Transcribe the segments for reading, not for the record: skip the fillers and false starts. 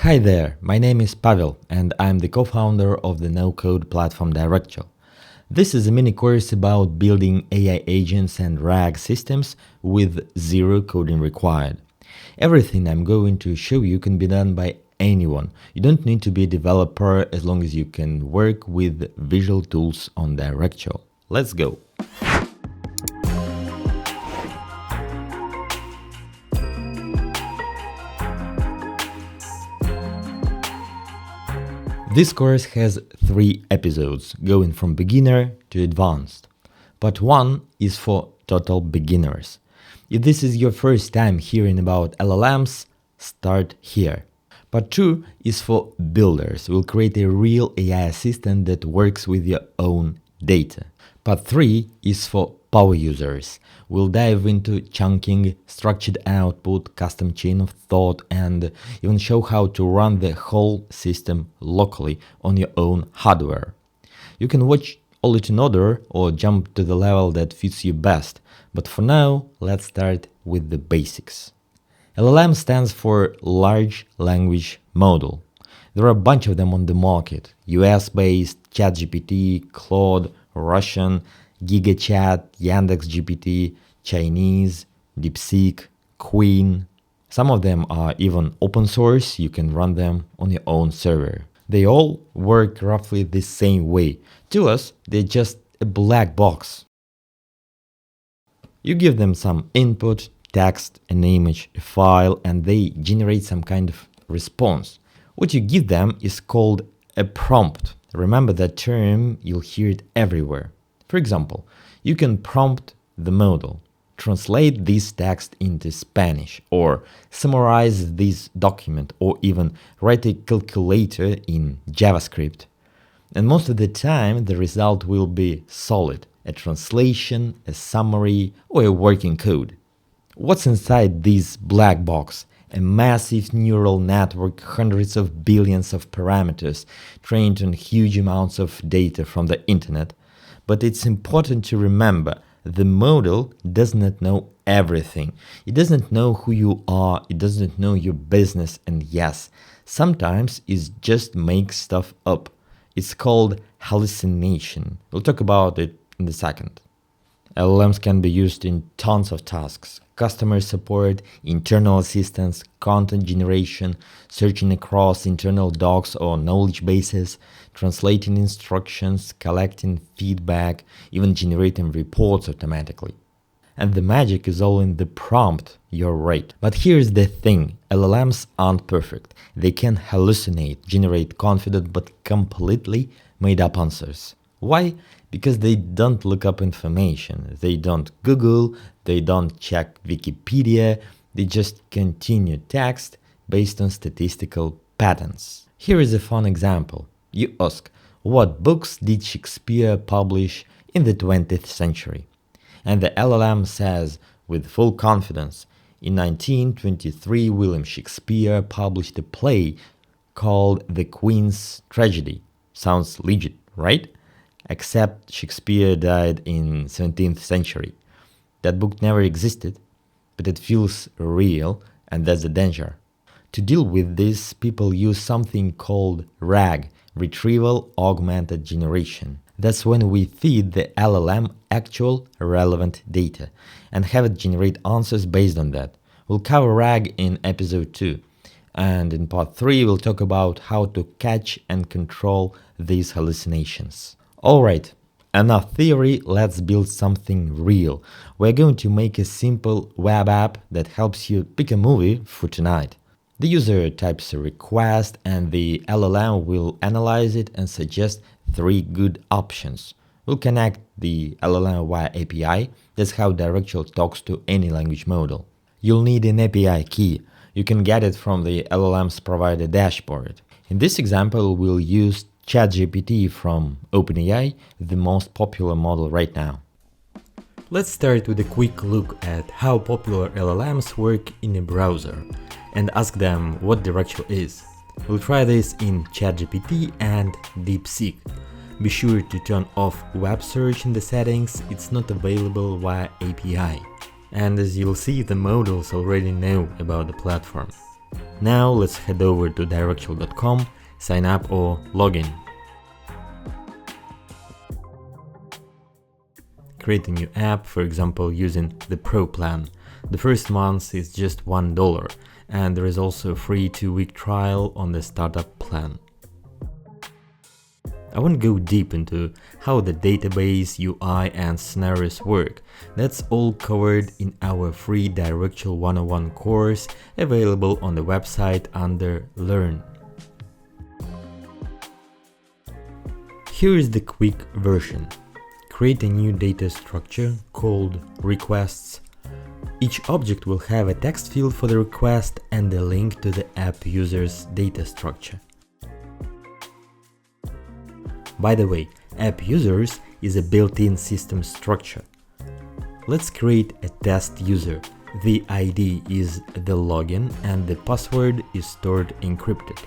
Hi there, my name is Pavel and I'm the co-founder of the no-code platform Directual. This is a mini course about building AI agents and RAG systems with zero coding required. Everything I'm going to show you can be done by anyone. You don't need to be a developer as long as you can work with visual tools on Directual. Let's go! This course has 3 episodes, going from beginner to advanced. Part 1 is for total beginners. If this is your first time hearing about LLMs, start here. Part 2 is for builders. We'll create a real AI assistant that works with your own data. Part 3 is for power users. We'll dive into chunking, structured output, custom chain of thought, and even show how to run the whole system locally on your own hardware. You can watch all it in order or jump to the level that fits you best, but for now, let's start with the basics. LLM stands for Large Language Model. There are a bunch of them on the market: US-based, ChatGPT, Claude, Russian, GigaChat, YandexGPT, Chinese, DeepSeek, Queen. Some of them are even open source, you can run them on your own server. They all work roughly the same way. To us, they're just a black box. You give them some input, text, an image, a file, and they generate some kind of response. What you give them is called a prompt. Remember that term, you'll hear it everywhere. For example, you can prompt the model, translate this text into Spanish, or summarize this document, or even write a calculator in JavaScript. And most of the time, the result will be solid: a translation, a summary, or a working code. What's inside this black box? A massive neural network, hundreds of billions of parameters, trained on huge amounts of data from the internet. But it's important to remember, the model does not know everything. It doesn't know who you are, it doesn't know your business, and yes, sometimes it just makes stuff up. It's called hallucination. We'll talk about it in a second. LLMs can be used in tons of tasks: customer support, internal assistance, content generation, searching across internal docs or knowledge bases, translating instructions, collecting feedback, even generating reports automatically. And the magic is all in the prompt, you're right. But here's the thing, LLMs aren't perfect. They can hallucinate, generate confident but completely made up answers. Why? Because they don't look up information, they don't Google, they don't check Wikipedia, they just continue text based on statistical patterns. Here is a fun example. You ask, what books did Shakespeare publish in the 20th century? And the LLM says, with full confidence, in 1923 William Shakespeare published a play called The Queen's Tragedy. Sounds legit, right? Except Shakespeare died in 17th century. That book never existed, but it feels real, and that's the danger. To deal with this, people use something called RAG, Retrieval Augmented Generation. That's when we feed the LLM actual relevant data and have it generate answers based on that. We'll cover RAG in episode 2. And in part 3, we'll talk about how to catch and control these hallucinations. Alright, enough theory, let's build something real. We're going to make a simple web app that helps you pick a movie for tonight. The user types a request and the LLM will analyze it and suggest 3 good options. We'll connect the LLM via API. That's how Directual talks to any language model. You'll need an API key. You can get it from the LLM's provided dashboard. In this example, we'll use ChatGPT from OpenAI, the most popular model right now. Let's start with a quick look at how popular LLMs work in a browser and ask them what Directual is. We'll try this in ChatGPT and DeepSeek. Be sure to turn off web search in the settings, it's not available via API. And as you'll see, the models already know about the platform. Now let's head over to Directual.com, sign up or log in. Create a new app, for example using the Pro plan. The first month is just $1, and there is also a free 2-week trial on the startup plan. I won't go deep into how the database, UI and scenarios work. That's all covered in our free Directual 101 course available on the website under Learn. Here is the quick version. Create a new data structure called requests. Each object will have a text field for the request and a link to the app user's data structure. By the way, app users is a built-in system structure. Let's create a test user. The ID is the login and the password is stored encrypted.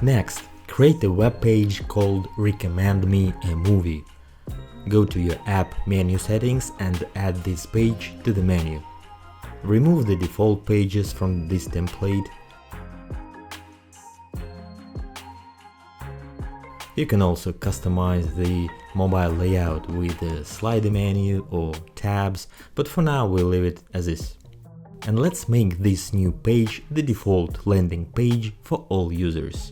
Next, create a web page called Recommend Me a Movie. Go to your app menu settings and add this page to the menu. Remove the default pages from this template. You can also customize the mobile layout with a slider menu or tabs, but for now we'll leave it as is. And let's make this new page the default landing page for all users.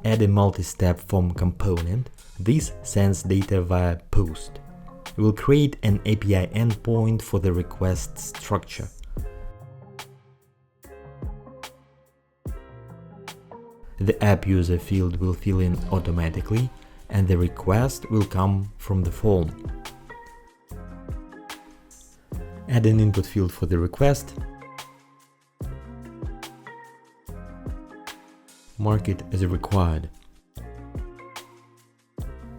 Add a multi-step form component. This sends data via post. We'll create an API endpoint for the request structure. The app user field will fill in automatically, and the request will come from the form. Add an input field for the request. Mark it as required.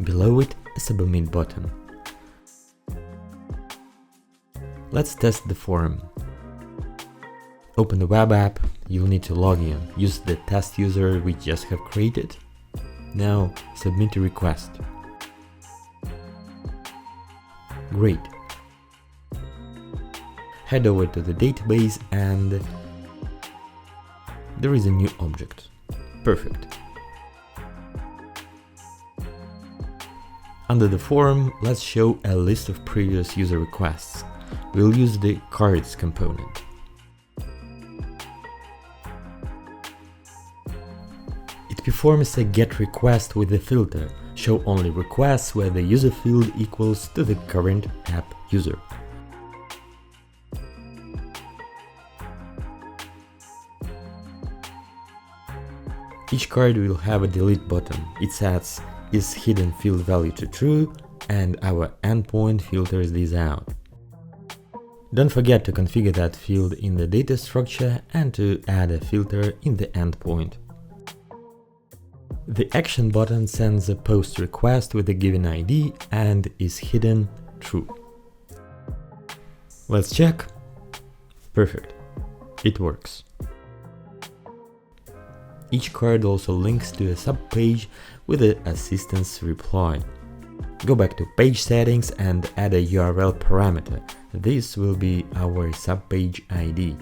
Below it, a submit button. Let's test the form. Open the web app, you'll need to log in. Use the test user we just have created. Now submit a request. Great. Head over to the database and there is a new object. Perfect. Under the form, let's show a list of previous user requests. We'll use the cards component. It performs a get request with a filter, show only requests where the user field equals to the current app user. Each card will have a delete button. It sets is hidden field value to true, and our endpoint filters these out. Don't forget to configure that field in the data structure and to add a filter in the endpoint. The action button sends a post request with a given ID and is hidden true. Let's check. Perfect. It works. Each card also links to a subpage with an assistance reply. Go back to page settings and add a URL parameter. This will be our subpage ID.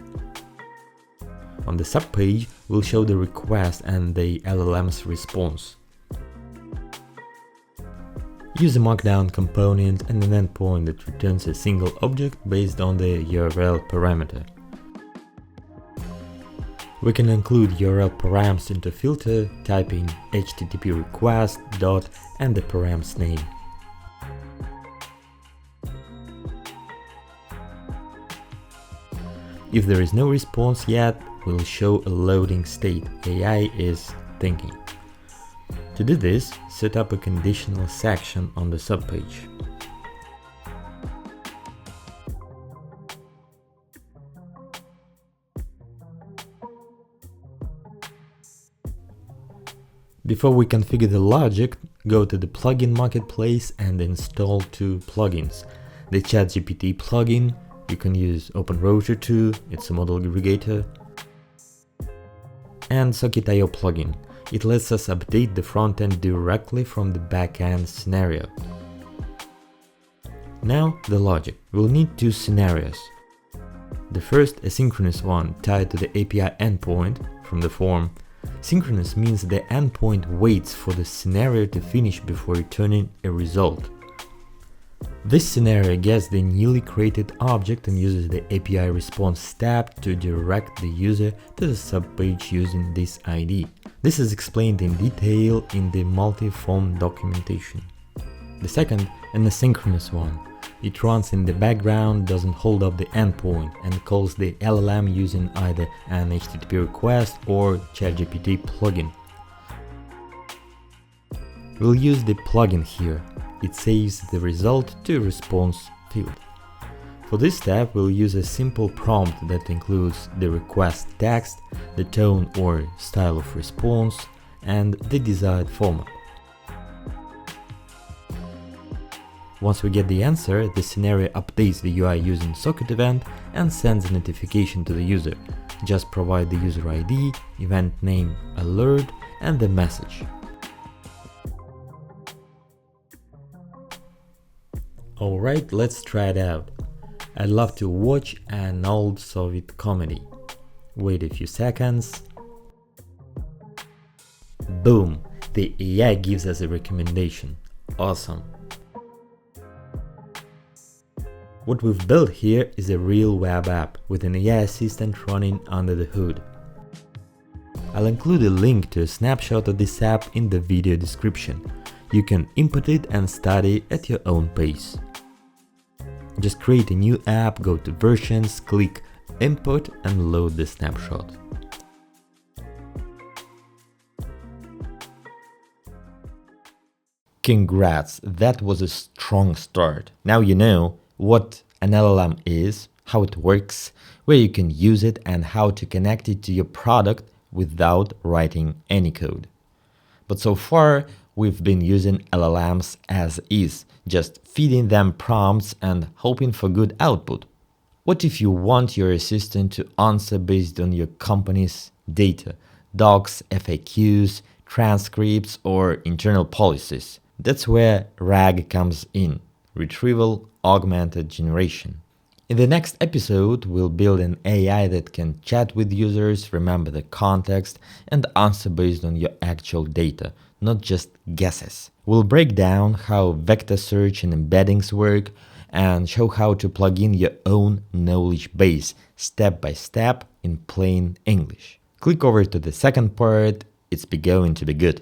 On the subpage, we'll show the request and the LLM's response. Use a markdown component and an endpoint that returns a single object based on the URL parameter. We can include URL params into filter, typing http request dot and the param's name. If there is no response yet, we'll show a loading state. AI is thinking. To do this, set up a conditional section on the subpage. Before we configure the logic, go to the plugin marketplace and install two plugins. The ChatGPT plugin, you can use OpenRouter 2, it's a model aggregator, and Socket.io plugin. It lets us update the frontend directly from the backend scenario. Now the logic. We'll need two scenarios. The first, asynchronous one, tied to the API endpoint from the form. Synchronous means the endpoint waits for the scenario to finish before returning a result. This scenario gets the newly created object and uses the API response tab to direct the user to the subpage using this ID. This is explained in detail in the multi-form documentation. The second, an asynchronous one. It runs in the background, doesn't hold up the endpoint, and calls the LLM using either an HTTP request or ChatGPT plugin. We'll use the plugin here. It saves the result to response field. For this step, we'll use a simple prompt that includes the request text, the tone or style of response, and the desired format. Once we get the answer, the scenario updates the UI using socket event and sends a notification to the user. Just provide the user ID, event name, alert, and the message. Alright, let's try it out. I'd love to watch an old Soviet comedy. Wait a few seconds. Boom! The AI gives us a recommendation. Awesome! What we've built here is a real web app with an AI assistant running under the hood. I'll include a link to a snapshot of this app in the video description. You can input it and study at your own pace. Just create a new app, go to versions, click input and load the snapshot. Congrats, that was a strong start. Now you know what an LLM is, how it works, where you can use it, and how to connect it to your product without writing any code. But so far, we've been using LLMs as is, just feeding them prompts and hoping for good output. What if you want your assistant to answer based on your company's data, docs, FAQs, transcripts, or internal policies? That's where RAG comes in, Retrieval Augmented Generation. In the next episode, we'll build an AI that can chat with users, remember the context, and answer based on your actual data, not just guesses. We'll break down how vector search and embeddings work and show how to plug in your own knowledge base step by step in plain English. Click over to the second part, it's going to be good.